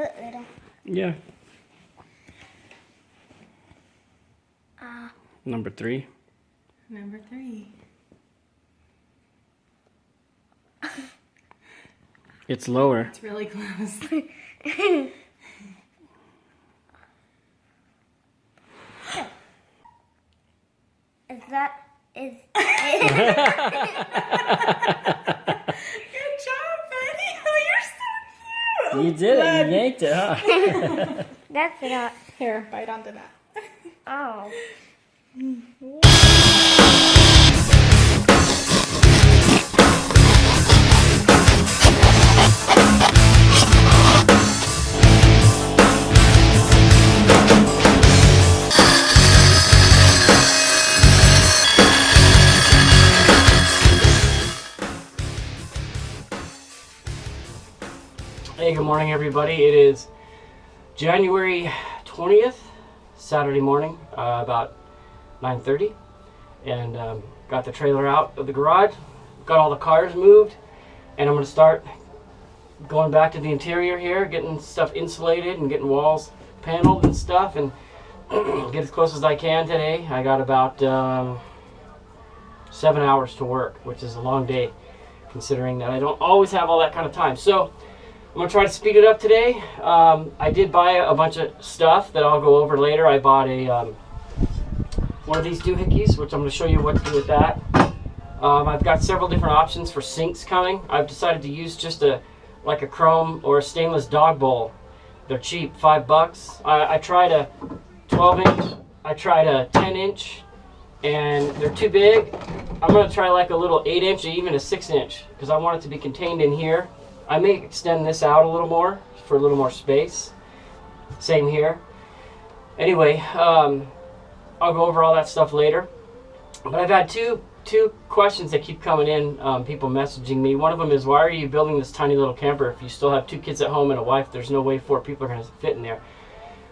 Little. Yeah. Number 3. Number 3. It's lower. It's really close. Is Good job, Potty. Oh, you're so cute. You did it. You yanked it, huh? That's not. Here, bite onto that. Oh. Hey, good morning, everybody. It is January 20th, Saturday morning, about 9:30, and got the trailer out of the garage, got all the cars moved, and I'm going to start going back to the interior here, getting stuff insulated and getting walls paneled and stuff, and get as close as I can today. I got about 7 hours to work, which is a long day, considering that I don't always have all that kind of time. So I'm going to try to speed it up today. I did buy a bunch of stuff that I'll go over later. I bought a one of these doohickeys, which I'm going to show you what to do with that. I've got several different options for sinks coming. I've decided to use just like a chrome or a stainless dog bowl. They're cheap, $5. I tried a 12-inch, I tried a 10-inch, and they're too big. I'm going to try like a little 8-inch or even a 6-inch because I want it to be contained in here. I may extend this out a little more for a little more space. Same here. Anyway, I'll go over all that stuff later. But I've had two questions that keep coming in, people messaging me. One of them is, why are you building this tiny little camper if you still have 2 kids at home and a wife? There's no way 4 people are going to fit in there.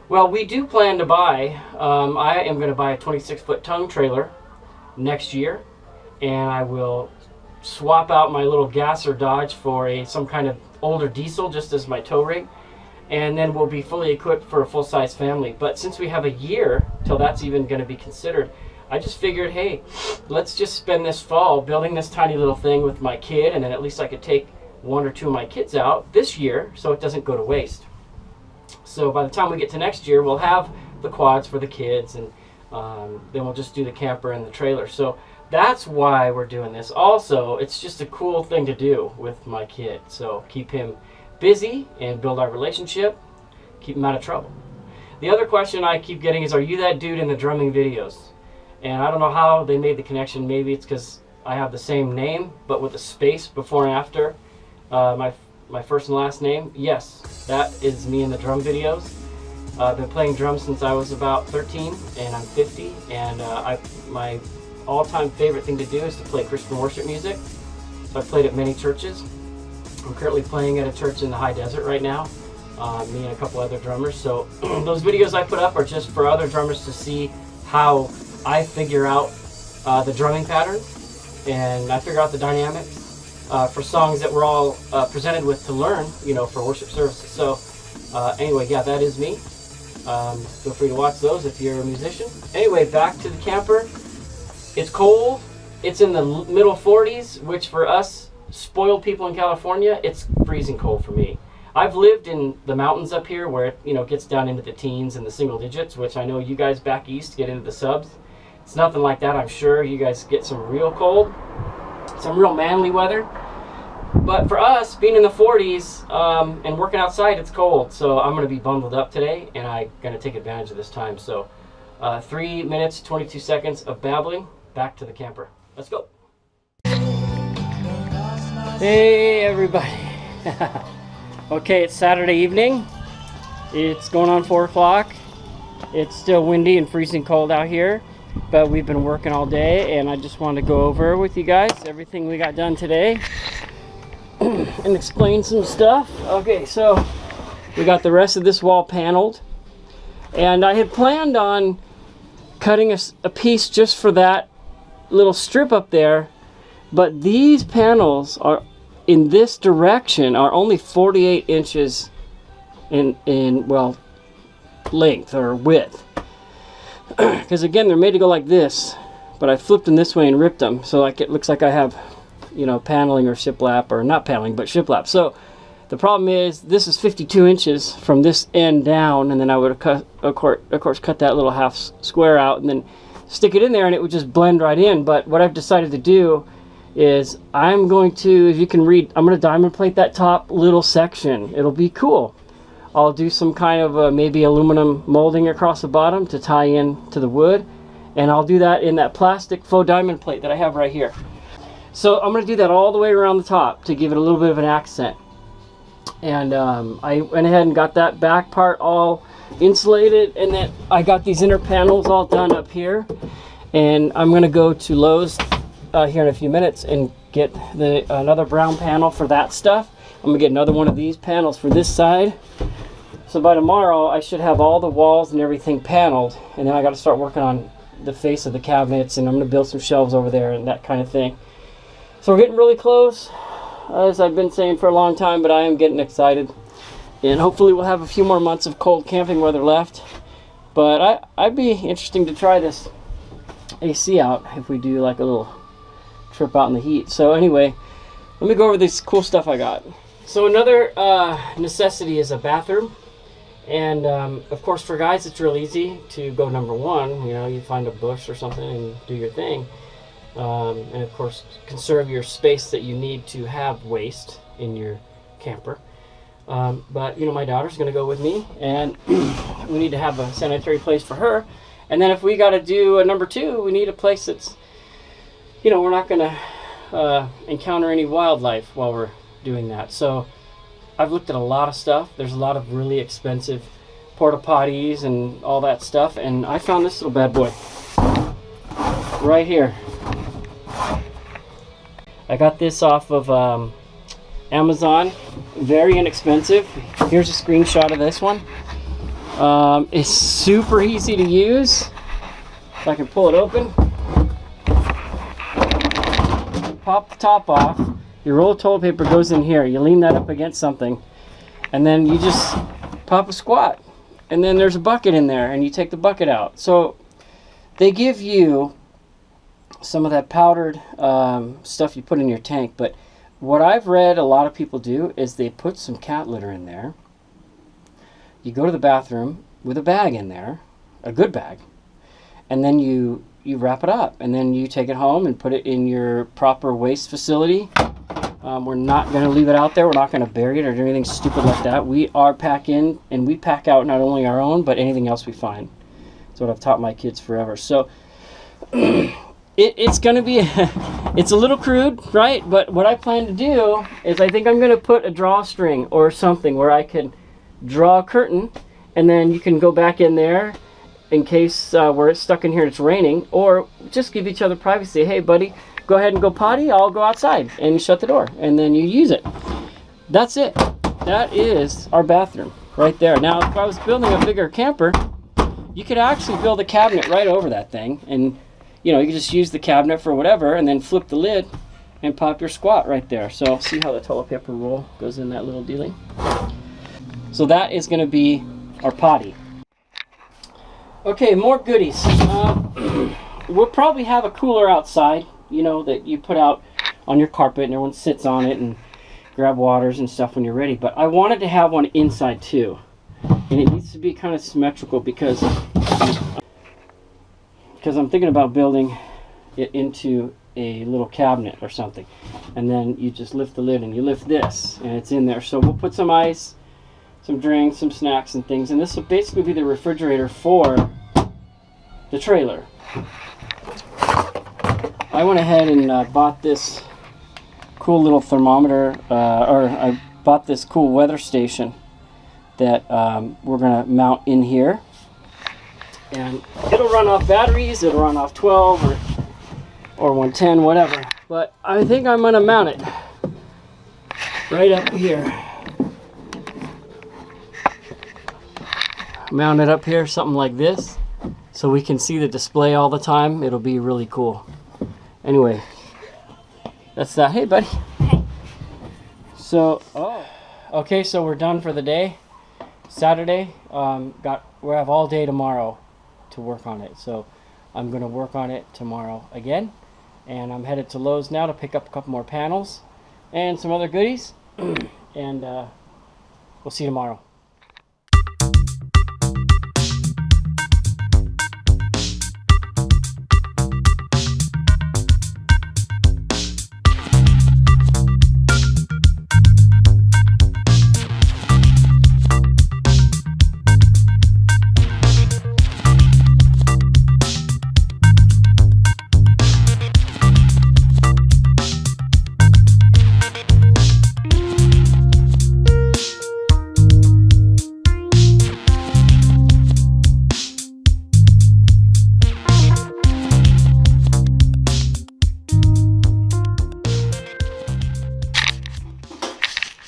Well, we do plan to buy, I am going to buy a 26-foot tongue trailer next year, and I will swap out my little gasser Dodge for some kind of older diesel just as my tow rig, and then we'll be fully equipped for a full-size family. But since we have a year till that's even going to be considered, I just figured, hey, let's just spend this fall building this tiny little thing with my kid, and then at least I could take 1 or 2 of my kids out this year so it doesn't go to waste. So by the time we get to next year, we'll have the quads for the kids, and then we'll just do the camper and the trailer. So that's why we're doing this. Also, it's just a cool thing to do with my kid. So keep him busy and build our relationship, keep him out of trouble. The other question I keep getting is, are you that dude in the drumming videos? And I don't know how they made the connection. Maybe it's because I have the same name, but with a space before and after my first and last name. Yes, that is me in the drum videos. I've been playing drums since I was about 13, and I'm 50, and my all-time favorite thing to do is to play Christian worship music. So I've played at many churches. I'm currently playing at a church in the high desert right now, me and a couple other drummers. So those videos I put up are just for other drummers to see how I figure out the drumming pattern, and I figure out the dynamics for songs that we're all presented with to learn, for worship services. So anyway, yeah, that is me. Feel free to watch those if you're a musician. Anyway, back to the camper. It's cold. It's in the middle 40s, which for us spoiled people in California, it's freezing cold for me. I've lived in the mountains up here where it gets down into the teens and the single digits, which I know you guys back east get into the subs. It's nothing like that. I'm sure you guys get some real cold, some real manly weather. But for us, being in the 40s and working outside, it's cold. So I'm going to be bundled up today, and I'm going to take advantage of this time. So 3 minutes, 22 seconds of babbling. Back to the camper. Let's go. Hey, everybody. Okay, it's Saturday evening. It's going on 4 o'clock. It's still windy and freezing cold out here, but we've been working all day, and I just wanted to go over with you guys everything we got done today and explain some stuff. Okay, so we got the rest of this wall paneled, and I had planned on cutting a piece just for that little strip up there, but these panels are in this direction are only 48 inches in well, length or width. Because again, they're made to go like this, but I flipped them this way and ripped them, so like it looks like I have, you know, paneling or shiplap, or not paneling, but shiplap. So the problem is this is 52 inches from this end down, and then I would have cut, of course, cut that little half square out and then stick it in there, and it would just blend right in. But what I've decided to do is I'm going to, if you can read, I'm going to diamond plate that top little section. It'll be cool. I'll do some kind of maybe aluminum molding across the bottom to tie in to the wood, and I'll do that in that plastic faux diamond plate that I have right here. So I'm going to do that all the way around the top to give it a little bit of an accent. And I went ahead and got that back part all insulated, and then I got these inner panels all done up here, and I'm going to go to Lowe's here in a few minutes and get another brown panel for that stuff. I'm going to get another one of these panels for this side. So by tomorrow I should have all the walls and everything paneled, and then I got to start working on the face of the cabinets, and I'm going to build some shelves over there and that kind of thing. So we're getting really close, as I've been saying for a long time, but I am getting excited. And hopefully we'll have a few more months of cold camping weather left. But I'd be interesting to try this AC out if we do like a little trip out in the heat. So anyway, let me go over this cool stuff I got. So another necessity is a bathroom. And of course for guys it's real easy to go number one. You know, you find a bush or something and do your thing. And of course conserve your space that you need to have waste in your camper. But you know, my daughter's going to go with me, and we need to have a sanitary place for her. And then if we got to do a number two, we need a place that's, you know, we're not going to encounter any wildlife while we're doing that. So I've looked at a lot of stuff. There's a lot of really expensive porta potties and all that stuff, and I found this little bad boy right here. I got this off of Amazon, very inexpensive. Here's a screenshot of this one. It's super easy to use. If I can pull it open, pop the top off. Your roll of toilet paper goes in here. You lean that up against something, and then you just pop a squat. And then there's a bucket in there, and you take the bucket out. So they give you some of that powdered stuff you put in your tank, but what I've read a lot of people do is they put some cat litter in there. You go to the bathroom with a bag in there, a good bag, and then you wrap it up, and then you take it home and put it in your proper waste facility. We're not going to leave it out there. We're not going to bury it or do anything stupid like that. We are pack in, and we pack out not only our own, but anything else we find. That's what I've taught my kids forever. So it's going to be, it's a little crude, right? But what I plan to do is I think I'm going to put a drawstring or something where I can draw a curtain, and then you can go back in there in case we're stuck in here and it's raining, or just give each other privacy. Hey, buddy, go ahead and go potty. I'll go outside, and shut the door, and then you use it. That's it. That is our bathroom right there. Now, if I was building a bigger camper, you could actually build a cabinet right over that thing, and you know, you can just use the cabinet for whatever, and then flip the lid and pop your squat right there. So see how the toilet paper roll goes in that little dealie? So that is going to be our potty. Okay, more goodies. We'll probably have a cooler outside, you know, that you put out on your carpet and everyone sits on it and grab waters and stuff when you're ready. But I wanted to have one inside too. And it needs to be kind of symmetrical because I'm thinking about building it into a little cabinet or something. And then you just lift the lid and you lift this and it's in there. So we'll put some ice, some drinks, some snacks and things. And this will basically be the refrigerator for the trailer. I went ahead and bought this cool little thermometer, or I bought this cool weather station that we're going to mount in here. And it'll run off batteries, it'll run off 12 or 110, whatever. But I think I'm going to mount it right up here. Mount it up here, something like this, so we can see the display all the time. It'll be really cool. Anyway, that's that. Hey, buddy. Hey. So, okay, so we're done for the day. Saturday, we have all day tomorrow to work on it. So I'm going to work on it tomorrow again. And I'm headed to Lowe's now to pick up a couple more panels and some other goodies. And we'll see you tomorrow.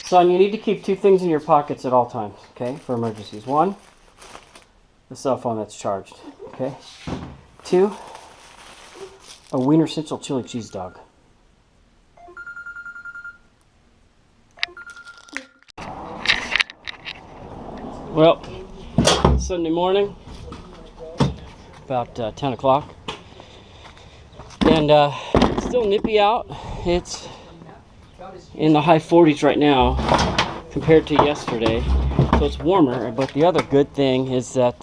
Son, you need to keep two things in your pockets at all times, okay, for emergencies. One, the cell phone that's charged, okay? Two, a Wiener Schnitzel chili cheese dog. Well, Sunday morning, about 10 o'clock, and it's still nippy out. It's in the high 40s right now compared to yesterday, so it's warmer. But the other good thing is that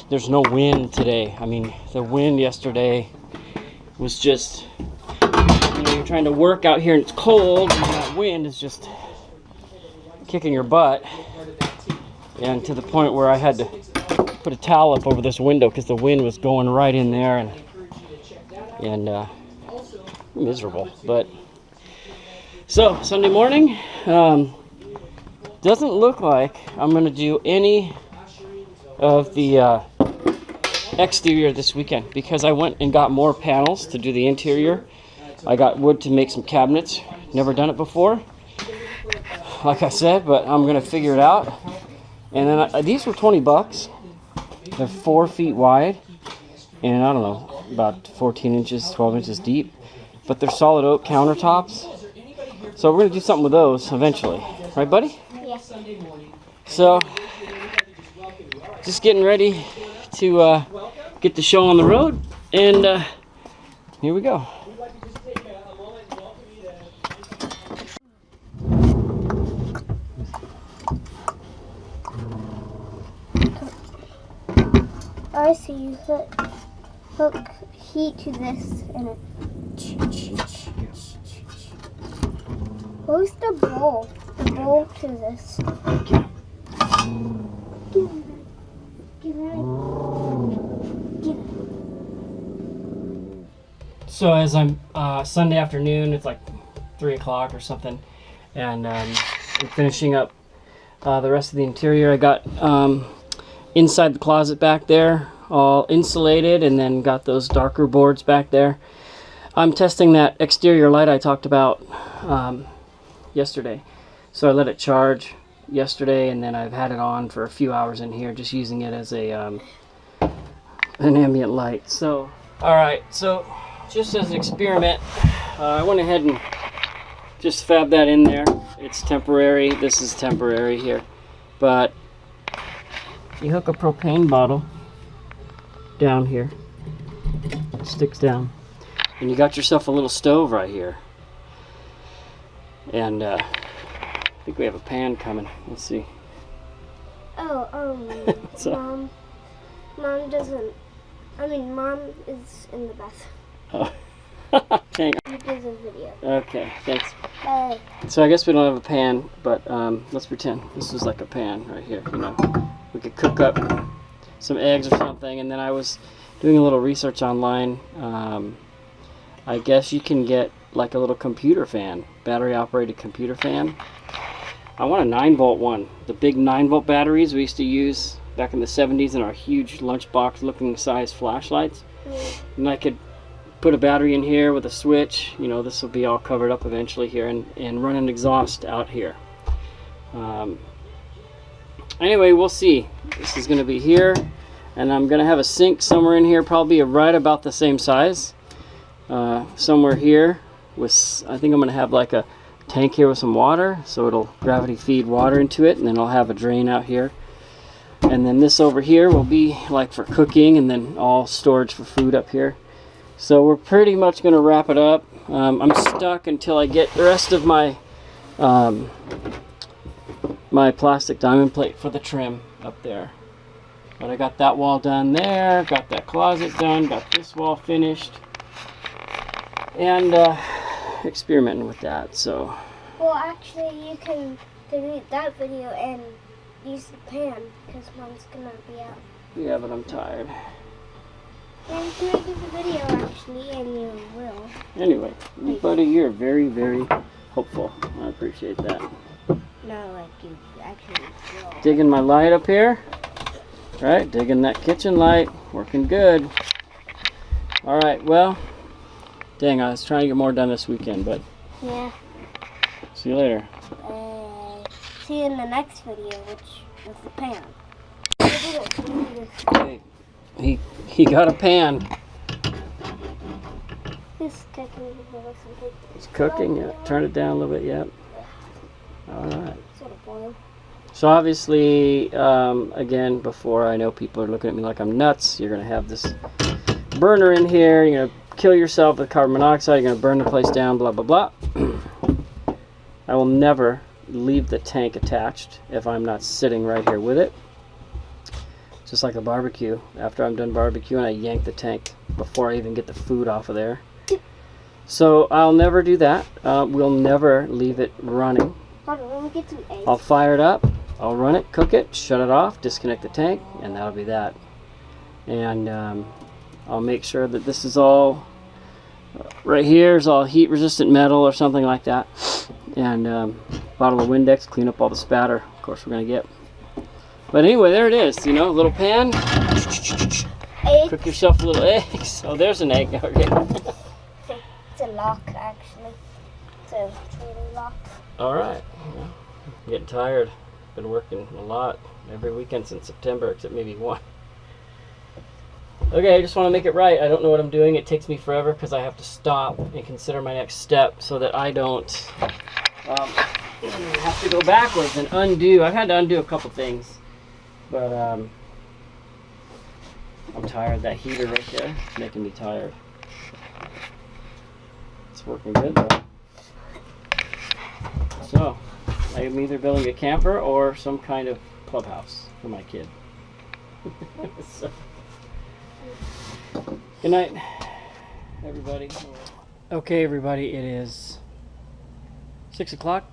there's no wind today. I mean, the wind yesterday was just, you know, you're trying to work out here and it's cold and that wind is just kicking your butt, and to the point where I had to put a towel up over this window because the wind was going right in there, and miserable. But so Sunday morning, doesn't look like I'm going to do any of the exterior this weekend because I went and got more panels to do the interior. I got wood to make some cabinets. Never done it before, like I said, but I'm going to figure it out. And then these were 20 bucks. They're 4 feet wide and I don't know, about 14 inches, 12 inches deep, but they're solid oak countertops. So we're going to do something with those eventually. Right, buddy? Yeah. So, just getting ready to get the show on the road. And here we go. I see you hook heat to this and it. Where's the bowl? The bowl to this. Give it. Give it. Give it. So as I'm Sunday afternoon, it's like 3 o'clock or something, and I'm finishing up the rest of the interior. I got inside the closet back there, all insulated, and then got those darker boards back there. I'm testing that exterior light I talked about yesterday. So I let it charge yesterday, and then I've had it on for a few hours in here, just using it as a an ambient light. So, all right. So, just as an experiment, I went ahead and just fabbed that in there. It's temporary. This is temporary here, but you hook a propane bottle down here. It sticks down, and you got yourself a little stove right here. And I think we have a pan coming. Let's see. Oh, So- Mom doesn't. I mean, Mom is in the bathroom. Oh. Hang on. He does a video. Okay, thanks. Hey. So I guess we don't have a pan, but let's pretend this is like a pan right here. You know, we could cook up some eggs or something. And then I was doing a little research online. I guess you can get like a little computer fan, battery operated computer fan. I want a 9-volt one. The big 9-volt batteries we used to use back in the 70s in our huge lunchbox looking size flashlights. And I could put a battery in here with a switch. You know, this will be all covered up eventually here, and run an exhaust out here. Anyway, we'll see. This is going to be here, and I'm going to have a sink somewhere in here, probably right about the same size. Somewhere here with, I think I'm going to have like a tank here with some water, so it'll gravity feed water into it, and then I'll have a drain out here And then this over here will be like for cooking, and then all storage for food up here. So we're pretty much going to wrap it up. I'm stuck until I get the rest of my my plastic diamond plate for the trim up there. But I got that wall done there, got that closet done, got this wall finished, and experimenting with that. So. Well, actually, you can delete that video and use the pan because Mom's gonna be out. Yeah, but I'm tired. Yeah, you can make it a video actually, and you will. Anyway, buddy, you're very, very hopeful. I appreciate that. No, like you actually will. Digging my light up here. Right, digging that kitchen light. Working good. Alright, well, dang, I was trying to get more done this weekend, but Yeah. see you later. See you in the next video, which is the pan. Hey, he got a pan. This cooking or something. It's cooking, yeah. Turn it down a little bit, yep. Alright. Sort of boil. So obviously, again, before I know people are looking at me like I'm nuts, you're going to have this burner in here, you're going to kill yourself with carbon monoxide, you're going to burn the place down, blah, blah, blah. I will never leave the tank attached if I'm not sitting right here with it. Just like a barbecue. After I'm done barbecuing, I yank the tank before I even get the food off of there. So I'll never do that. We'll never leave it running. Hold on, let me get some eggs. I'll fire it up, I'll run it, cook it, shut it off, disconnect the tank, and that'll be that. And I'll make sure that this is all, right here is all heat resistant metal or something like that. And bottle of Windex, clean up all the spatter, of course we're going to get. But anyway, there it is, you know, a little pan. Eggs. Cook yourself a little eggs. Oh, there's an egg. Okay. It's a lock, actually. It's a trailer lock. All right. Yeah. I'm getting tired. Been working a lot every weekend since September, except maybe one. Okay, I just want to make it right. I don't know what I'm doing. It takes me forever because I have to stop and consider my next step so that I don't have to go backwards and undo. I've had to undo a couple things, but I'm tired. That heater right there is making me tired. It's working good though. So, I am either building a camper or some kind of clubhouse for my kid. So, good night, everybody. Okay, everybody, it is 6 o'clock,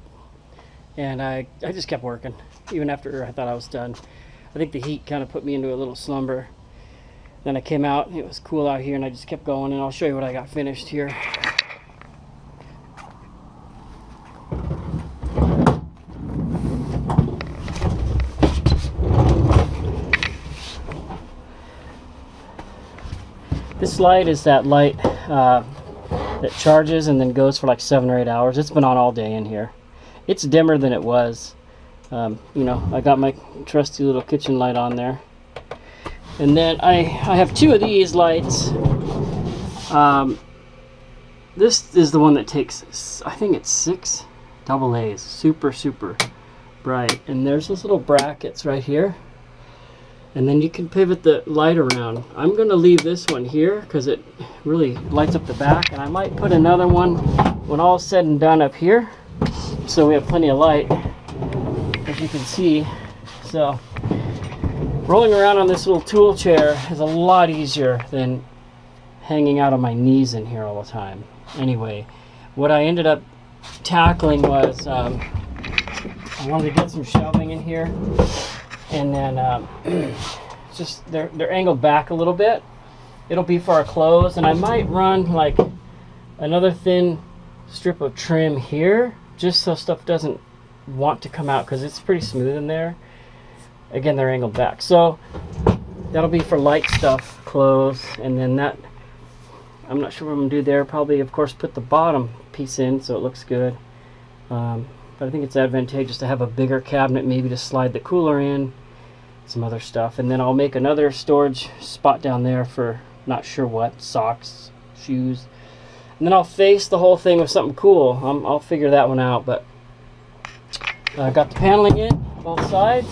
and I just kept working, even after I thought I was done. I think the heat kind of put me into a little slumber. Then I came out, it was cool out here, and I just kept going, and I'll show you what I got finished here. This light is that light that charges and then goes for like 7 or 8 hours. It's been on all day in here. It's dimmer than it was. You know, I got my trusty little kitchen light on there. And then I have 2 of these lights. This is the one that takes, I think it's 6 double A's. Super, super bright. And there's those little brackets right here. And then you can pivot the light around. I'm going to leave this one here because it really lights up the back. And I might put another one when all is said and done up here, so we have plenty of light, as you can see. So rolling around on this little tool chair is a lot easier than hanging out on my knees in here all the time. Anyway, what I ended up tackling was I wanted to get some shelving in here. And then just they're angled back a little bit. It'll be for our clothes, and I might run like another thin strip of trim here, just so stuff doesn't want to come out, because it's pretty smooth in there. Again, they're angled back, so that'll be for light stuff, clothes, and then that, I'm not sure what I'm gonna do there. Probably, of course, put the bottom piece in so it looks good. But I think it's advantageous to have a bigger cabinet, maybe to slide the cooler in, some other stuff. And then I'll make another storage spot down there for not sure what, socks, shoes. And then I'll face the whole thing with something cool. I'll figure that one out. But I got the paneling in, both sides.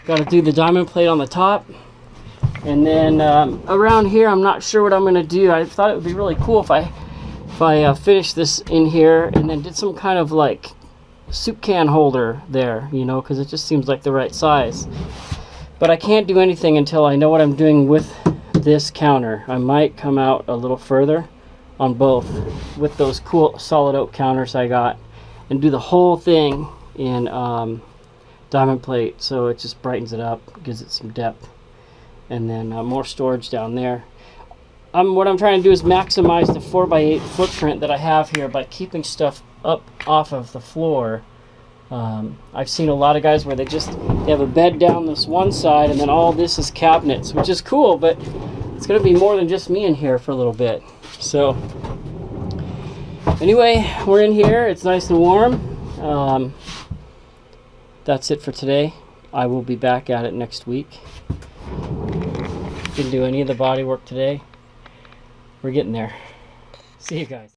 Got to do the diamond plate on the top. And then around here, I'm not sure what I'm going to do. I thought it would be really cool if I finish this in here and then did some kind of like soup can holder there, you know, because it just seems like the right size. But I can't do anything until I know what I'm doing with this counter. I might come out a little further on both with those cool solid oak counters I got and do the whole thing in diamond plate, so it just brightens it up, gives it some depth, and then more storage down there. What I'm trying to do is maximize the 4x8 footprint that I have here by keeping stuff up off of the floor. I've seen a lot of guys where they have a bed down this one side and then all this is cabinets, which is cool, but it's going to be more than just me in here for a little bit. So anyway, we're in here. It's nice and warm. That's it for today. I will be back at it next week. Didn't do any of the body work today. We're getting there. See you guys.